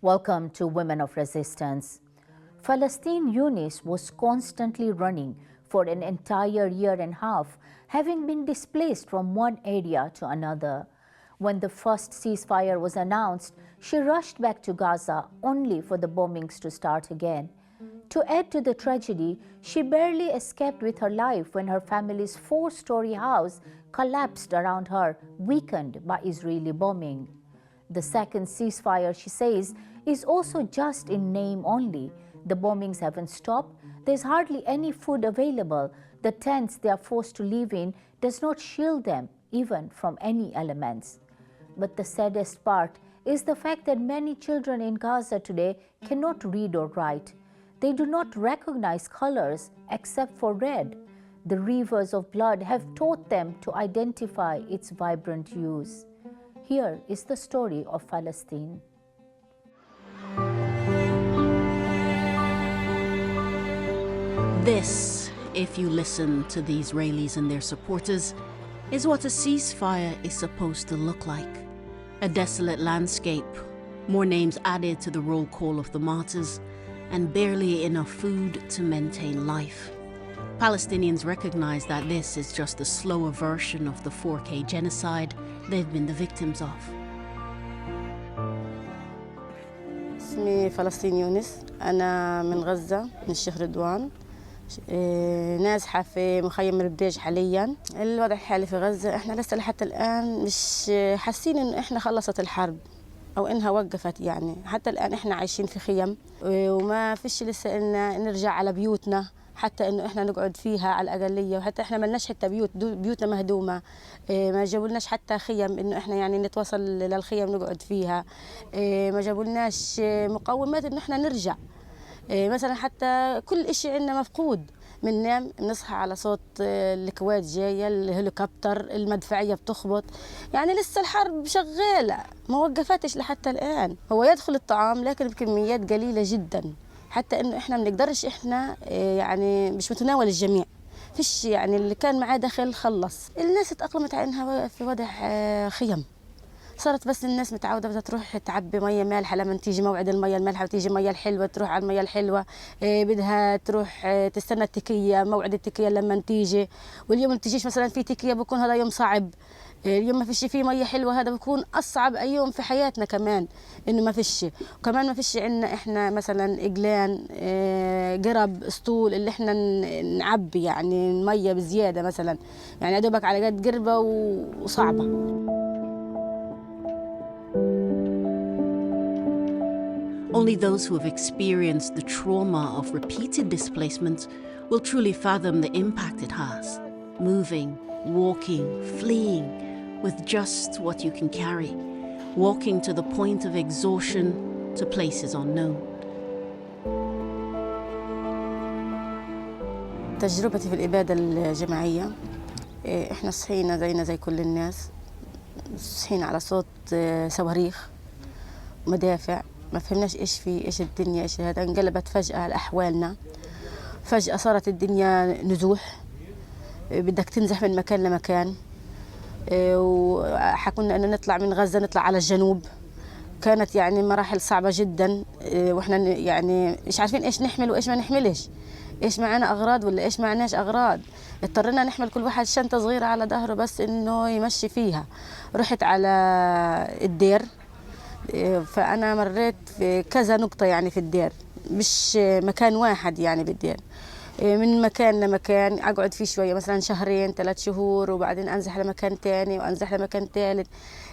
Welcome to Women of Resistance. Falasteen Younis was constantly running for an entire year and a half, having been displaced from one area to another. When the first ceasefire was announced, she rushed back to Gaza only for the bombings to start again. To add to the tragedy, she barely escaped with her life when her family's 4-story house collapsed around her, weakened by Israeli bombing. The second ceasefire, she says, is also just in name only. The bombings haven't stopped. There's hardly any food available. The tents they are forced to live in does not shield them even from any elements. But the saddest part is the fact that many children in Gaza today cannot read or write. They do not recognize colors except for red. The rivers of blood have taught them to identify its vibrant hues. Here is the story of Falasteen. This, if you listen to the Israelis and their supporters, is what a ceasefire is supposed to look like. A desolate landscape, more names added to the roll call of the martyrs, and barely enough food to maintain life. Palestinians recognize that this is just a slower version of the 4K genocide they've been the victims of. اسمي فلسطين يونس. أنا من غزة، من الشيخ رضوان. نازحة في مخيم البديج حاليا. الوضع الحالي في غزة احنا لسه لحتى الآن مش حاسين إنه احنا خلصت الحرب أو إنها وقفت يعني. حتى الآن احنا عايشين في خيم وما فيش لسه إن نرجع على بيوتنا، حتى إنه احنا نقعد فيها على الأقلية، وحتى احنا ما لناش حتى بيوتنا مهدومة. ما جابولناش حتى خيم إنه احنا يعني نتوصل للخيم نقعد فيها. ما جابولناش مقومات إنه احنا نرجع. مثلا حتى كل إشي عندنا مفقود. بننام بنصحى على صوت الكواد جاية، الهليكوبتر، المدفعية بتخبط. يعني لسه الحرب شغالة ما وقفتش لحتى الآن. هو يدخل الطعام لكن بكميات قليلة جدا، حتى إنه إحنا ما بنقدرش إحنا يعني مش متناول الجميع. فيش يعني اللي كان معاه دخل خلص. الناس اتأقلمت على إنها في وضع خيم. صارت بس الناس متعودة بدها تروح تعبي مية مالحة لما تيجي موعد المية المالحة وتيجي مية الحلوة تروح على المية الحلوة. بدها تروح تستنى التكية، موعد التكية لما تيجي. واليوم اللي بتجيش مثلا في تكية بكون هذا يوم صعب. اليوم ما فيش فيه مية حلوة، هذا بكون أصعب أي يوم في حياتنا كمان إنه ما فيش. وكمان ما فيش عندنا إحنا مثلا إقلان، قرب، اسطول اللي إحنا نعبي يعني المية بزيادة مثلا. يعني أدوبك على قد قربة وصعبة. Only those who have experienced the trauma of repeated displacement will truly fathom the impact it has. Moving, walking, fleeing with just what you can carry. Walking to the point of exhaustion to places unknown. تجربتي في الإبادة الجماعية، إحنا صحينا زينا زي كل الناس. صحينا على صوت صواريخ مدافع. ما فهمناش إيش في إيش الدنيا إيش هذا. انقلبت فجأة على أحوالنا. فجأة صارت الدنيا نزوح، بدك تنزح من مكان لمكان. وحكونا أن نطلع من غزة نطلع على الجنوب. كانت يعني مراحل صعبة جدا، وإحنا يعني مش عارفين إيش نحمل وإيش ما نحملش. إيش معنا أغراض ولا إيش معناش أغراض. اضطرينا نحمل كل واحد شنطة صغيرة على ظهره بس إنه يمشي فيها. رحت على الدير، فأنا مريت في كذا نقطة يعني في الدير، مش مكان واحد يعني بالدير. من مكان لمكان أقعد فيه شوية مثلا 2-3 شهور، وبعدين أنزح لمكان تاني وأنزح لمكان ثالث.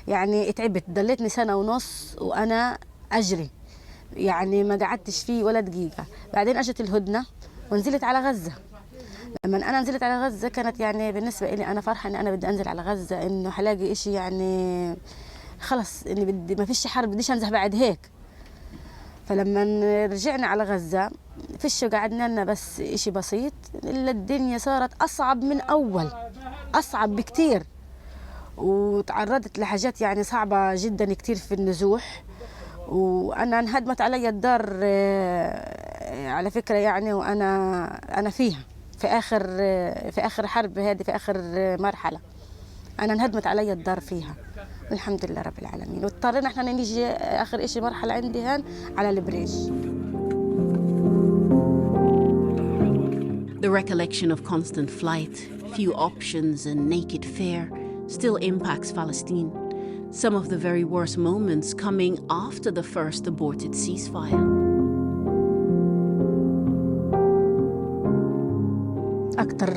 يعني تعبت، ضليتني 1.5 سنة وأنا أجري، يعني ما قعدتش فيه ولا دقيقة. بعدين أجت الهدنة ونزلت على غزة. لما أنا نزلت على غزة كانت يعني بالنسبة لي أنا فرحة إن أنا بدي أنزل على غزة، إنه حلاقي إشي يعني خلص إني بدي ما فيش حرب، بديش أنزح بعد هيك. فلما رجعنا على غزة فيش قعدنا لنا بس إشي بسيط، إلا الدنيا صارت أصعب من أول، أصعب بكتير. وتعرضت لحاجات يعني صعبة جدا كتير في النزوح. وأنا انهدمت علي الدار على فكرة يعني، وأنا فيها في آخر حرب هذه، في آخر مرحلة أنا انهدمت علي الدار فيها. الحمد لله رب العالمين. واضطرينا احنا نيجي آخر إشي مرحلة عندي هان على البريج. The recollection of constant flight, few options and naked fare still impacts Palestine. Some of the very worst moments coming after the first aborted ceasefire. أكتر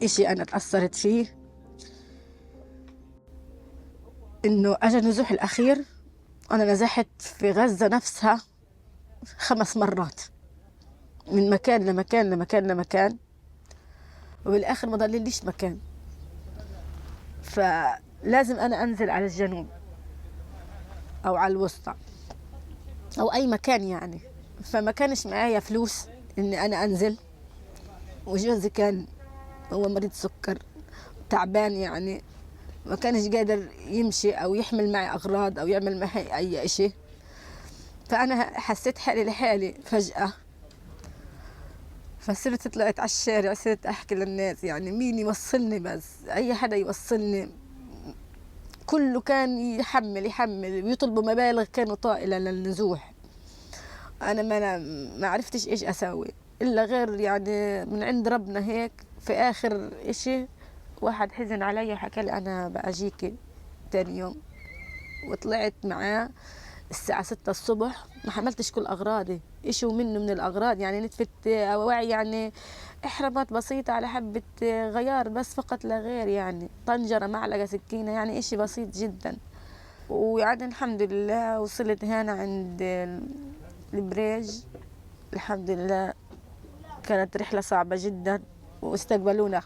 إشي أنا تأثرت فيه إنه أجا النزوح الأخير. أنا نزحت في غزة نفسها 5 مرات، من مكان لمكان لمكان لمكان، وبالآخر ما ضلليش مكان. فلازم أنا أنزل على الجنوب أو على الوسطى أو أي مكان يعني. فما كانش معايا فلوس إني أنا أنزل، وجوزي كان هو مريض سكر تعبان يعني، ما كانش قادر يمشي أو يحمل معي أغراض أو يعمل معي أي شيء. فأنا حسيت حالي لحالي فجأة، فصرت طلعت على الشارع، صرت أحكي للناس يعني مين يوصلني، بس أي حدا يوصلني. كله كان يحمل ويطلبوا مبالغ كانوا طائلة للنزوح. أنا ما عرفتش إيش أسوي إلا غير يعني من عند ربنا هيك. في آخر إشي واحد حزن علي وحكى لي أنا بأجيكي تاني يوم، وطلعت معاه الساعة 6 الصبح. ما حملتش كل أغراضي، إشي ومنه من الأغراض يعني نتفت أواعي يعني إحرامات بسيطة على حبة غيار بس فقط لا غير، يعني طنجرة معلقة سكينة، يعني إشي بسيط جدا. ويعني الحمد لله وصلت هنا عند البريج. الحمد لله كانت رحلة صعبة جدا، واستقبلونا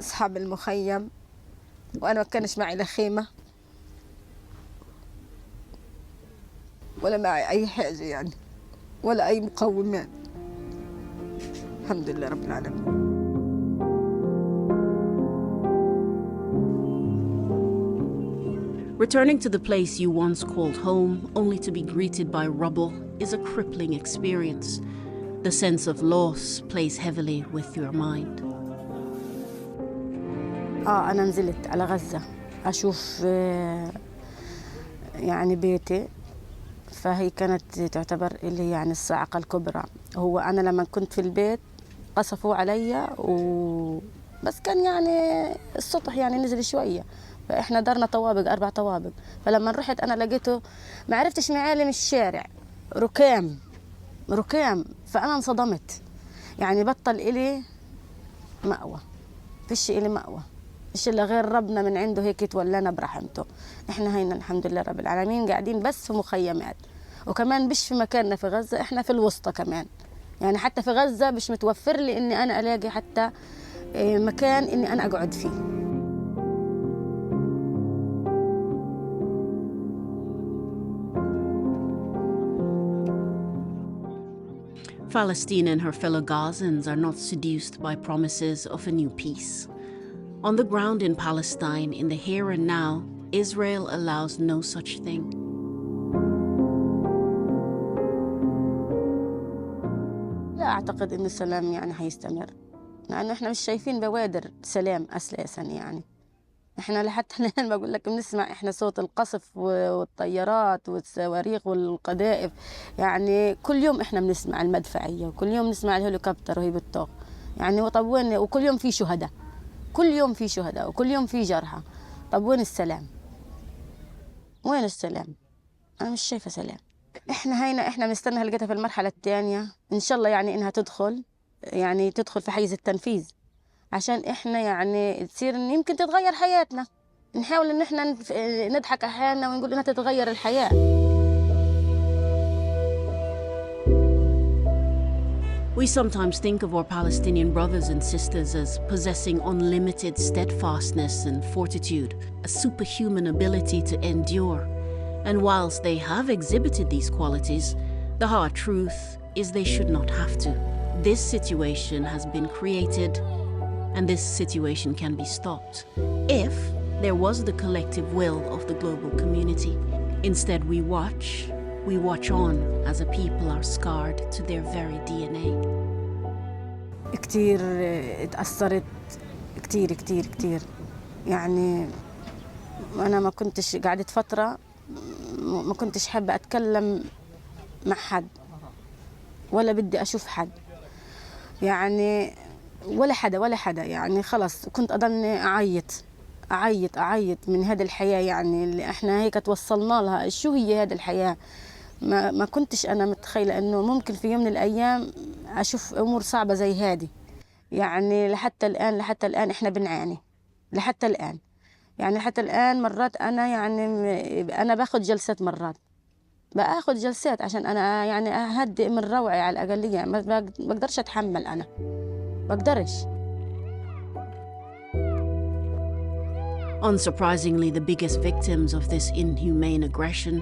أصحاب المخيم، وأنا ما كانش معي لا خيمة ولا معي أي حاجة يعني، ولا أي مقومات. الحمد لله رب العالمين. Returning to the place you once called home, only to be greeted by rubble, is a crippling experience. The sense of loss plays heavily with your mind. أنا نزلت على غزة أشوف يعني بيتي، فهي كانت تعتبر اللي يعني الصاعقة الكبرى. هو أنا لما كنت في البيت قصفوا علي بس كان يعني السطح يعني نزل شوية، فإحنا دارنا طوابق 4 طوابق. فلما رحت أنا لقيته ما عرفتش معالم الشارع، ركام. فأنا انصدمت يعني، بطل إلي مأوى، فيش إلي مأوى، فيش إلا غير ربنا من عنده هيك يتولانا برحمته. إحنا هينا الحمد لله رب العالمين قاعدين بس في مخيمات، وكمان مش في مكاننا في غزة، إحنا في الوسطى كمان يعني. حتى في غزة مش متوفر لي إني أنا ألاقي حتى مكان إني أنا أقعد فيه. Falasteen and her fellow Gazans are not seduced by promises of a new peace. On the ground in Palestine, in the here and now, Israel allows no such thing. لا أعتقد إن السلام يعني هيستمر، لأنه إحنا مش شايفين بوادر سلام أساسا يعني. إحنا لحتى الآن بقول لك بنسمع إحنا صوت القصف والطيارات والصواريخ والقذائف، يعني كل يوم إحنا بنسمع المدفعية، وكل يوم نسمع الهليكوبتر وهي بتطوق يعني. طب وين؟ وكل يوم في شهداء، كل يوم في شهداء، وكل يوم في جرحى. طب وين السلام؟ وين السلام؟ أنا مش شايفة سلام. إحنا بنستنى هلقتها في المرحلة الثانية إن شاء الله، يعني إنها تدخل في حيز التنفيذ، عشان إحنا يعني تصير يمكن تتغير حياتنا. نحاول إن إحنا نضحك أحيانا ونقول إنها تتغير الحياة. We sometimes think of our Palestinian brothers and sisters as possessing unlimited steadfastness and fortitude, a superhuman ability to endure. And whilst they have exhibited these qualities, the hard truth is they should not have to. This situation has been created, and this situation can be stopped if there was the collective will of the global community. Instead, we watch on as a people are scarred to their very DNA. كتير اتأثرت، كتير يعني أنا ما كنتش قعدت فترة ما كنتش حابة أتكلم مع حد ولا بدي أشوف حد، يعني ولا حدا يعني خلص كنت أضلني أعيط من هذه الحياة، يعني اللي إحنا هيك توصلنا لها. شو هي هذه الحياة؟ ما كنتش أنا متخيلة إنه ممكن في يوم من الأيام أشوف أمور صعبة زي هذه. يعني لحتى الآن إحنا بنعاني لحتى الآن. يعني حتى الآن مرات أنا يعني أنا باخذ جلسات، مرات باخذ جلسات عشان أنا يعني أهدئ من روعي على الأقلية. ما بقدرش أتحمل، أنا بقدرش. Unsurprisingly, the biggest victims of this inhumane aggression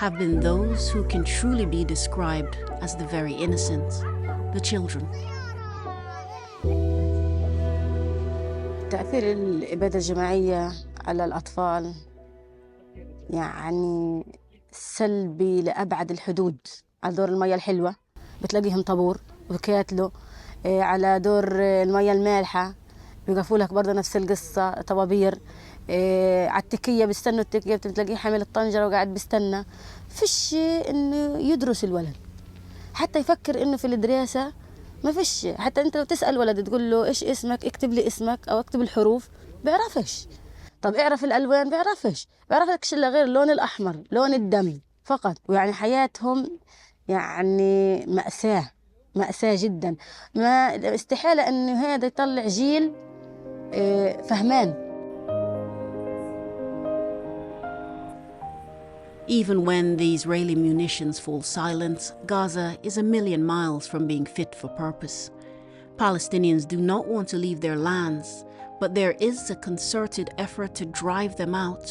have been those who can truly be described as the very innocent, the children. تأثير الإبادة الجماعية على الأطفال يعني سلبي لأبعد الحدود. على دور المياه الحلوة بتلاقيهم طابور وكاتلوا، على دور المياه المالحة بيقفوا لك برضه نفس القصة، طوابير. على التكية بيستنوا التكية، بتلاقيه حامل الطنجرة وقاعد بيستنى. فيش إنه يدرس الولد حتى يفكر إنه في الدراسة، ما فيش. حتى أنت لو تسأل ولد تقول له إيش اسمك، اكتب لي اسمك أو اكتب الحروف، بيعرفش. طب اعرف الألوان، بيعرفش إلا غير اللون الأحمر، لون الدم فقط. ويعني حياتهم يعني مأساة جدا. ما استحالة إنه هذا يطلع جيل فهمان. Even when the Israeli munitions fall silent, Gaza is a million miles from being fit for purpose. Palestinians do not want to leave their lands, but there is a concerted effort to drive them out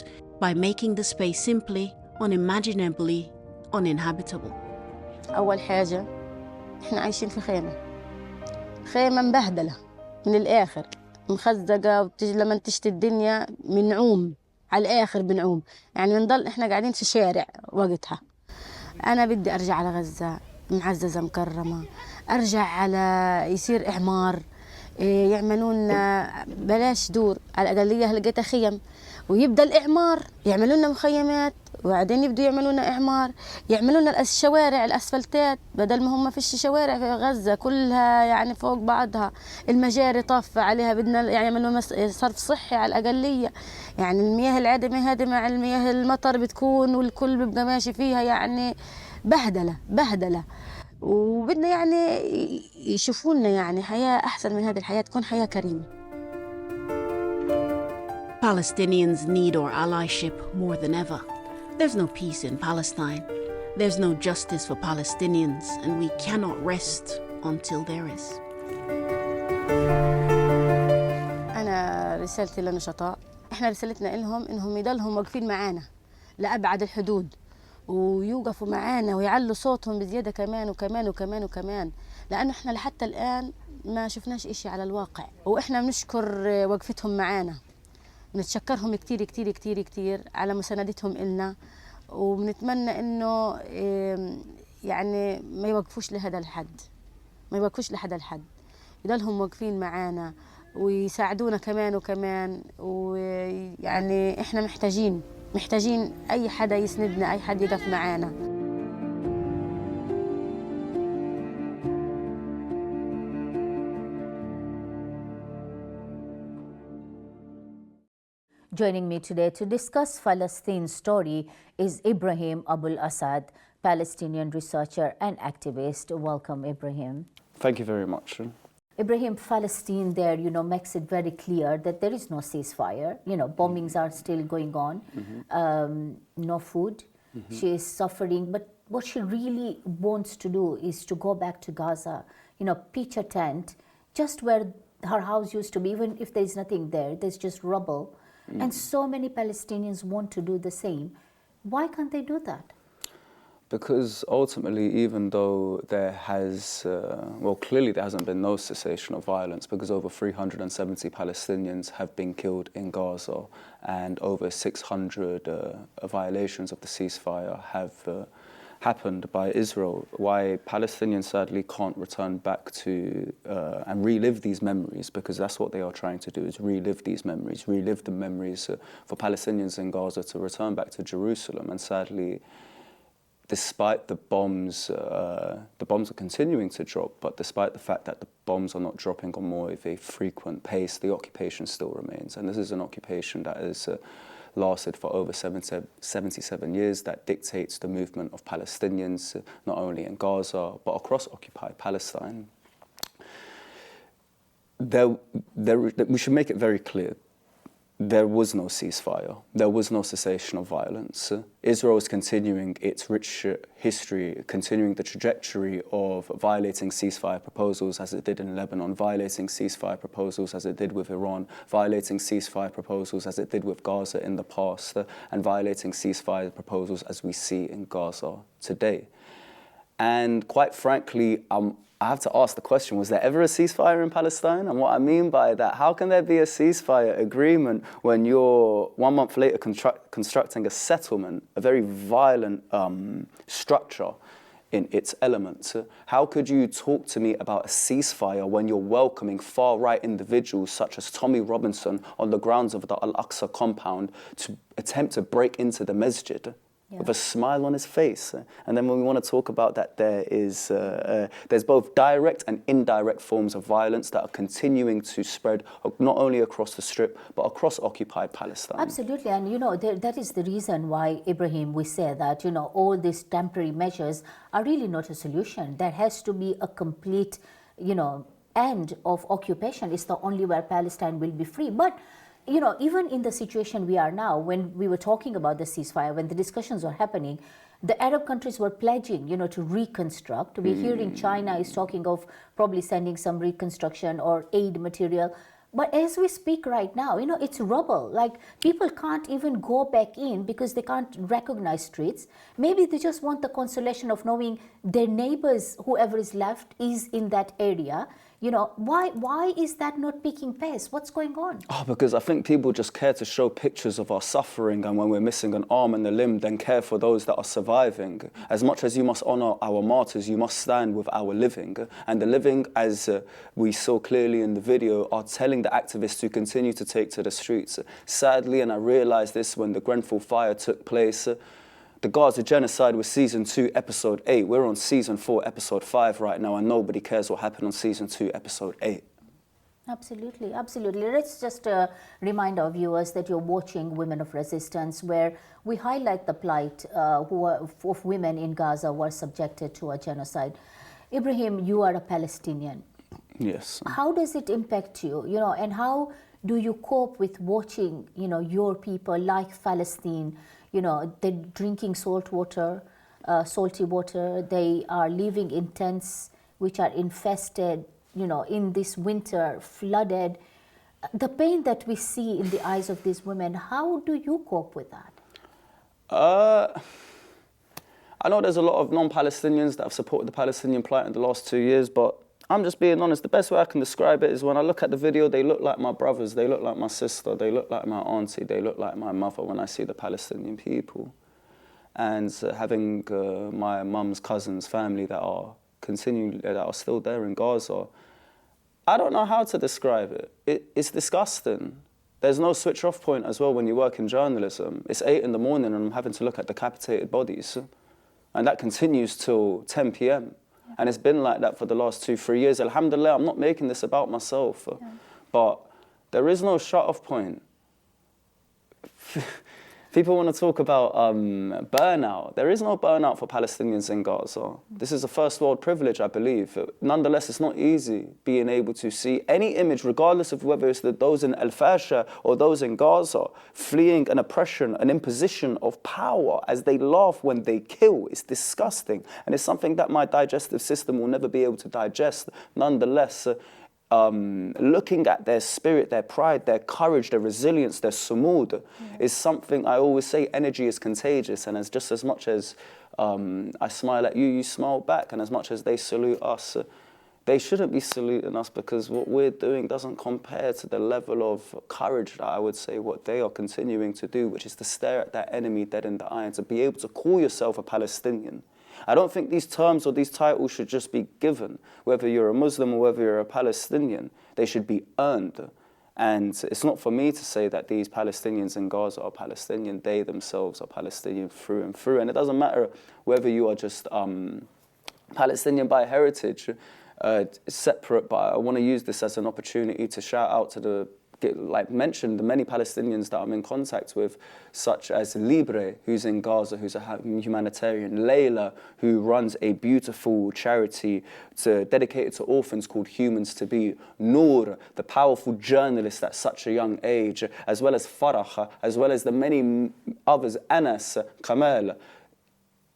by making the space simply, unimaginably uninhabitable. أول حاجة إحنا عايشين في خيمة مبهدلة من الآخر، مخزقة، وبتجي لما تشتي الدنيا بنعوم على الآخر، بنعوم يعني بنضل إحنا قاعدين في شارع وقتها. أنا بدي أرجع على غزة معززة مكرمة، أرجع على يصير إعمار، يعملون بلاش دور، على الأقلية لقيتها خيم، ويبدأ الإعمار، يعملوا لنا مخيمات، وبعدين يبدوا يعملوا لنا إعمار، يعملوا لنا الشوارع الأسفلتات، بدل ما هم فيش شوارع في غزة كلها يعني فوق بعضها، المجاري طافة عليها، بدنا يعملوا صرف صحي على الأقلية. يعني المياه العذبة هذه مع المياه المطر بتكون، والكل بيبقى ماشي فيها، يعني بهدلة. وبدنا يعني يشوفونا يعني حياة أحسن من هذه الحياة، تكون حياة كريمة. Palestinians need our allyship more than ever. There's no peace in Palestine. There's no justice for Palestinians, and we cannot rest until there is. أنا رسالتي للنشطاء، إحنا رسالتنا لهم إنهم يضلهم واقفين معانا لأبعد الحدود، ويوقفوا معانا ويعلوا صوتهم بزيادة كمان وكمان وكمان وكمان، لأنه إحنا لحتى الآن ما شفناش إشي على الواقع. وإحنا بنشكر وقفتهم معانا، بنتشكرهم كتير كتير كتير كتير على مساندتهم إلنا، وبنتمنى إنه يعني ما يوقفوش لهذا الحد، يضلهم واقفين معانا ويساعدونا كمان وكمان. ويعني إحنا محتاجين أي حدا يسندنا، أي حد يقف معانا. Joining me today to discuss Falastine's story is Ibrahim Abul Essad, Palestinian researcher and activist. Welcome, Ibrahim. Thank you very much. Ibrahim, Palestine there, makes it very clear that there is no ceasefire. Bombings are still going on, no food. She is suffering, but what she really wants to do is to go back to Gaza, pitch a tent just where her house used to be, even if there's nothing there, there's just rubble. And so many Palestinians want to do the same. Why can't they do that? Because ultimately, even though there has, clearly there hasn't been no cessation of violence, because over 370 Palestinians have been killed in Gaza, and over 600 violations of the ceasefire happened by Israel, why Palestinians sadly can't return back to and relive these memories, because that's what they are trying to do, is relive these memories, relive the memories for Palestinians in Gaza to return back to Jerusalem. And sadly, despite the bombs are continuing to drop, but despite the fact that the bombs are not dropping on more of a frequent pace, the occupation still remains. And this is an occupation that has lasted for over 77 years, that dictates the movement of Palestinians, not only in Gaza, but across occupied Palestine. We should make it very clear. There was no ceasefire. There was no cessation of violence. Israel is continuing its rich history, continuing the trajectory of violating ceasefire proposals as it did in Lebanon, violating ceasefire proposals as it did with Iran, violating ceasefire proposals as it did with Gaza in the past, and violating ceasefire proposals as we see in Gaza today. And quite frankly, I have to ask the question, was there ever a ceasefire in Palestine? And what I mean by that, how can there be a ceasefire agreement when you're 1 month later constructing a settlement, a very violent structure in its elements? How could you talk to me about a ceasefire when you're welcoming far-right individuals such as Tommy Robinson on the grounds of the Al-Aqsa compound to attempt to break into the masjid? Yeah. With a smile on his face. And then when we want to talk about that, there's both direct and indirect forms of violence that are continuing to spread not only across the Strip, but across occupied Palestine. Absolutely. And, that is the reason why, Ibrahim, we say that, all these temporary measures are really not a solution. There has to be a complete, end of occupation. It's the only way Palestine will be free. But even in the situation we are now, when we were talking about the ceasefire, when the discussions were happening, the Arab countries were pledging, to reconstruct. We're hearing China is talking of probably sending some reconstruction or aid material. But as we speak right now, it's rubble. Like, people can't even go back in because they can't recognize streets. Maybe they just want the consolation of knowing their neighbors, whoever is left, is in that area. Why is that not picking pace? What's going on? Because I think people just care to show pictures of our suffering, and when we're missing an arm and a limb, then care for those that are surviving. As much as you must honor our martyrs, you must stand with our living. And the living, as we saw clearly in the video, are telling the activists to continue to take to the streets. Sadly, and I realized this when the Grenfell fire took place, the Gaza genocide was season 2, episode 8. We're on season 4, episode 5 right now, and nobody cares what happened on season 2, episode 8. Absolutely, absolutely. Let's just remind our viewers that you're watching Women of Resistance, where we highlight the plight of women in Gaza who are subjected to a genocide. Ibrahim, you are a Palestinian. Yes. How does it impact you, and how do you cope with watching, your people like Palestine, they're drinking salty water, they are living in tents which are infested, in this winter, flooded. The pain that we see in the eyes of these women, how do you cope with that? I know there's a lot of non-Palestinians that have supported the Palestinian plight in the last 2 years, but I'm just being honest. The best way I can describe it is when I look at the video, they look like my brothers, they look like my sister, they look like my auntie, they look like my mother when I see the Palestinian people. And having my mum's cousins, family that are still there in Gaza, I don't know how to describe it. It's disgusting. There's no switch off point as well when you work in journalism. It's 8 in the morning and I'm having to look at decapitated bodies. And that continues till 10 p.m. And it's been like that for the last 2-3 years. Alhamdulillah, I'm not making this about myself. But there is no shut-off point. People want to talk about burnout. There is no burnout for Palestinians in Gaza. This is a first world privilege, I believe. Nonetheless, it's not easy being able to see any image, regardless of whether it's those in Al-Fasha or those in Gaza, fleeing an oppression, an imposition of power as they laugh when they kill. It's disgusting. And it's something that my digestive system will never be able to digest. Nonetheless, looking at their spirit, their pride, their courage, their resilience, their sumud is something I always say, energy is contagious. And as much as I smile at you, you smile back. And as much as they salute us, they shouldn't be saluting us, because what we're doing doesn't compare to the level of courage that I would say what they are continuing to do, which is to stare at that enemy dead in the eye and to be able to call yourself a Palestinian I don't think these terms or these titles should just be given, whether you're a Muslim or whether you're a Palestinian. They should be earned. And it's not for me to say that these Palestinians in Gaza are Palestinian. They themselves are Palestinian through and through. And it doesn't matter whether you are just Palestinian by heritage, separate, but I want to use this as an opportunity to shout out to mention the many Palestinians that I'm in contact with, such as Libre, who's in Gaza, who's a humanitarian, Layla, who runs a beautiful charity dedicated to orphans called Humans to Be, Noor, the powerful journalist at such a young age, as well as Farah, as well as the many others, Anas, Kamal.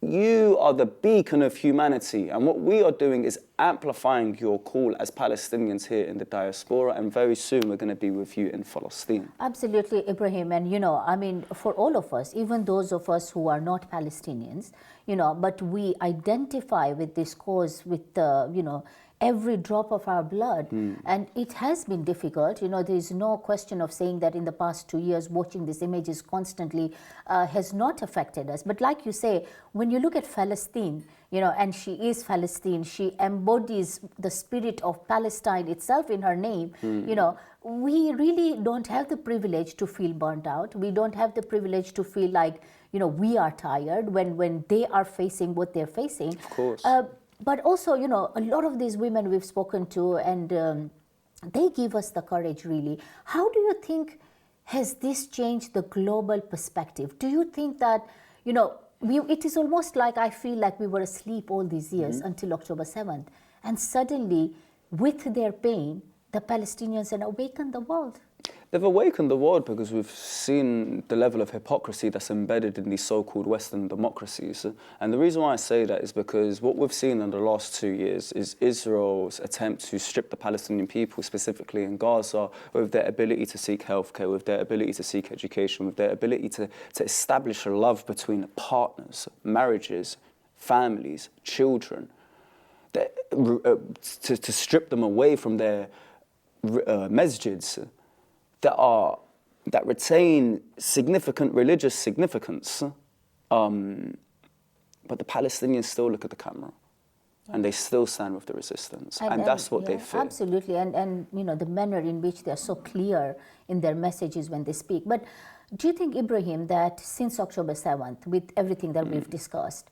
You are the beacon of humanity, and what we are doing is amplifying your call as Palestinians here in the diaspora, and very soon we're going to be with you in Palestine. Absolutely, Ibrahim. And, I mean, for all of us, even those of us who are not Palestinians, but we identify with this cause with, every drop of our blood. And it has been difficult. There is no question of saying that in the past 2 years, watching these images constantly has not affected us. But like you say, when you look at Palestine, and she is Palestine, she embodies the spirit of Palestine itself in her name, we really don't have the privilege to feel burnt out. We don't have the privilege to feel like, we are tired when they are facing what they're facing. Of course. But also, a lot of these women we've spoken to, and they give us the courage, really. How do you think has this changed the global perspective? Do you think that, it is almost like I feel like we were asleep all these years until October 7th. And suddenly, with their pain, the Palestinians have awakened the world. They've awakened the world because we've seen the level of hypocrisy that's embedded in these so-called Western democracies. And the reason why I say that is because what we've seen in the last 2 years is Israel's attempt to strip the Palestinian people, specifically in Gaza, with their ability to seek healthcare, with their ability to seek education, with their ability to establish a love between partners, marriages, families, children, to strip them away from their masjids that retain significant religious significance, but the Palestinians still look at the camera, and they still stand with the resistance, and that's what they fear. Absolutely, and the manner in which they are so clear in their messages when they speak. But do you think, Ibrahim, that since October 7th, with everything that we've discussed,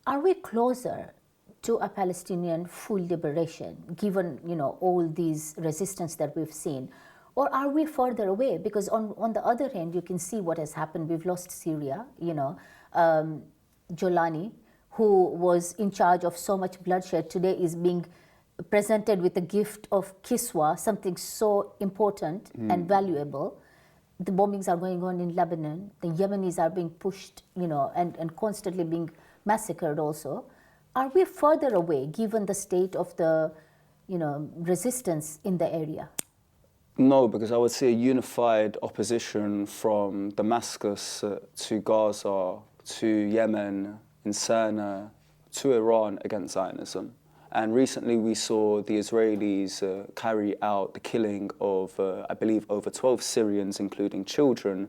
are we closer to a Palestinian full liberation, given all these resistance that we've seen? Or are we further away? Because on the other hand, you can see what has happened. We've lost Syria, Jolani, who was in charge of so much bloodshed, today is being presented with a gift of Kiswa, something so important and valuable. The bombings are going on in Lebanon. The Yemenis are being pushed, and constantly being massacred also. Are we further away, given the state of the, resistance in the area? No, because I would see a unified opposition from Damascus to Gaza, to Yemen, in Sanaa, to Iran against Zionism. And recently we saw the Israelis carry out the killing of, I believe, over 12 Syrians, including children.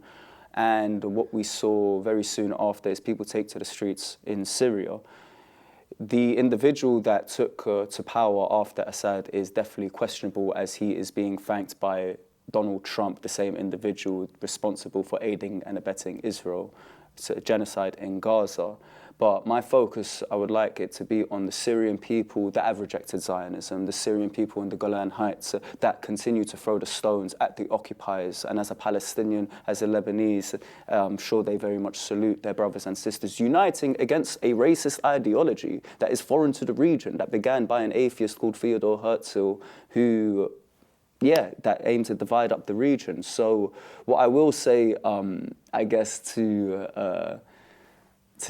And what we saw very soon after is people take to the streets in Syria. The individual that took to power after Assad is definitely questionable, as he is being thanked by Donald Trump, the same individual responsible for aiding and abetting Israel, genocide in Gaza. But my focus, I would like it to be on the Syrian people that have rejected Zionism, the Syrian people in the Golan Heights that continue to throw the stones at the occupiers. And as a Palestinian, as a Lebanese, I'm sure they very much salute their brothers and sisters uniting against a racist ideology that is foreign to the region, that began by an atheist called Theodor Herzl, who that aimed to divide up the region. So what I will say, I guess, to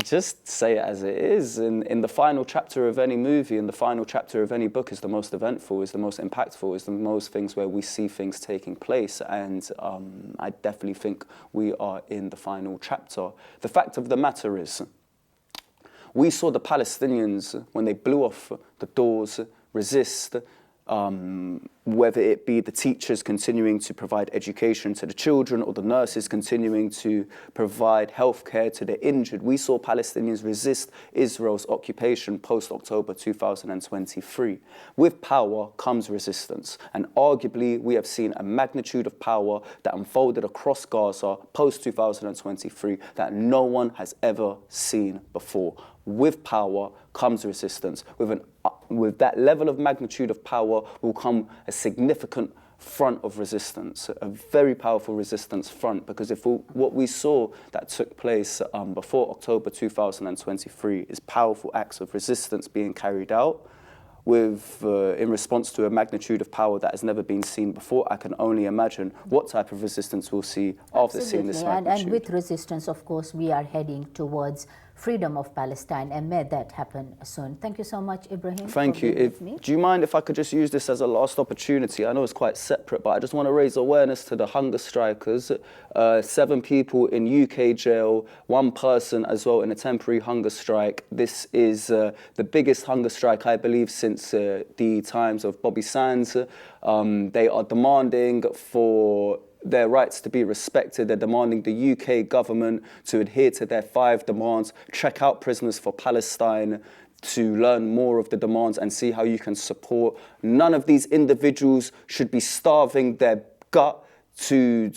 just say it as it is, in the final chapter of any movie, in the final chapter of any book is the most eventful, is the most impactful, is the most things where we see things taking place. And I definitely think we are in the final chapter. The fact of the matter is, we saw the Palestinians, when they blew off the doors, resist, whether it be the teachers continuing to provide education to the children or the nurses continuing to provide healthcare to the injured. We saw Palestinians resist Israel's occupation post-October 2023. With power comes resistance, and arguably we have seen a magnitude of power that unfolded across Gaza post-2023 that no one has ever seen before. With power comes resistance. With that level of magnitude of power will come a significant front of resistance, a very powerful resistance front, because what we saw that took place before October 2023 is powerful acts of resistance being carried out in response to a magnitude of power that has never been seen before. I can only imagine what type of resistance we'll see after seeing this magnitude. And with resistance, of course, we are heading towards freedom of Palestine, and may that happen soon. Thank you so much, Ibrahim. Thank you. Do you mind if I could just use this as a last opportunity? I know it's quite separate, but I just want to raise awareness to the hunger strikers. 7 people in UK jail, 1 person as well in a temporary hunger strike. This is the biggest hunger strike, I believe, since the times of Bobby Sands. They are demanding for their rights to be respected. They're demanding the UK government to adhere to their 5 demands, check out Prisoners for Palestine, to learn more of the demands and see how you can support. None of these individuals should be starving their gut to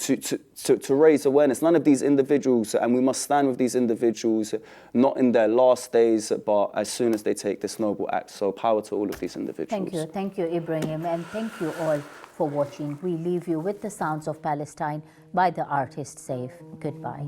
raise awareness. None of these individuals, and we must stand with these individuals, not in their last days, but as soon as they take this noble act. So power to all of these individuals. Thank you, Ibrahim, and thank you all for watching. We leave you with the sounds of Palestine by the artist Saif. Goodbye.